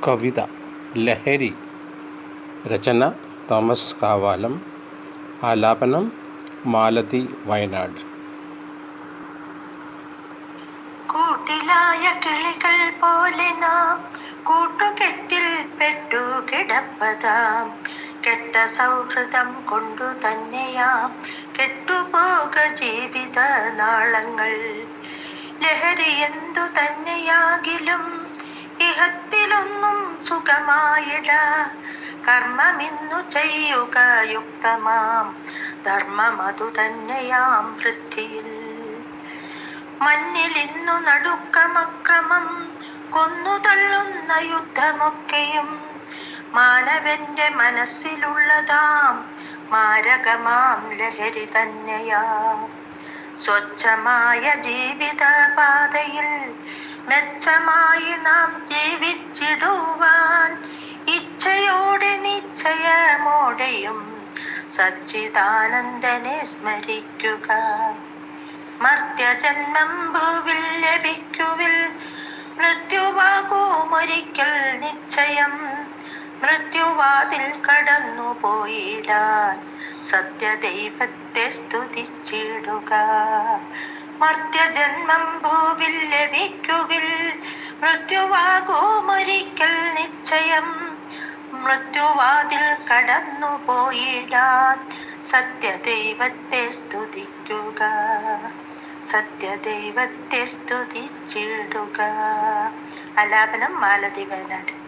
കവിത ലഹരി. രചന തോമസ് കാവാലം. ആലാപനം മാലതി വയനാട്. കൂട്ടിലായ കിളികൾ പോലെ നാം കൂട്ടുകെട്ടിൽ പെട്ടു കിടപ്പതാം. കെട്ട സൗഹൃദം കൊണ്ടു തന്നെയാം കെട്ടുപോക ജീവിത നാളങ്ങൾ. ലഹരി എന്തു തന്നെയാകിലും ഇഹത്തിലൊന്നും സുഖമായിട. കർമ്മമിന്നു ചെയ്യുക യുക്തമാം ധർമ്മമതു തന്നെയാം വൃത്തിയിൽ. മണ്ണിൽ ഇന്നു നടുക്കമക്രമം കൊന്നു തള്ളുന്ന യുദ്ധമൊക്കെയും മാനവന്റെ മനസ്സിലുള്ളതാം മാരകമാം ലഹരി തന്നെയാ. സ്വച്ഛമായ ജീവിത പാതയിൽ മെച്ചമായി നാം ജീവിച്ചിടുവാൻ ഇച്ഛയോടെ നിശ്ചയമോടെയും സച്ചിദാനന്ദനെ സ്മരിക്കുക. മർത്യജന്മം ഭൂവിൽ ലഭിക്കുവിൽ മൃത്യുവാകുമൊരിക്കൽ നിശ്ചയം. മൃത്യുവാതിൽ കടന്നു പോയിടാൻ സത്യദൈവത്തെ സ്തുതിച്ചിടുക. മർത്യജന്മം ഭൂവിൽ ലഭിക്കുവിൽ മൃത്യുവാകുമൊരിക്കൽ നിശ്ചയം. മൃത്യുവാതിൽ കടന്നു പോയിടാൻ സത്യദൈവത്തെ സ്തുതിക്കുക. സത്യദൈവത്തെ സ്തുതിച്ചിടുക. ആലാപനം മാലതി വയനാട്.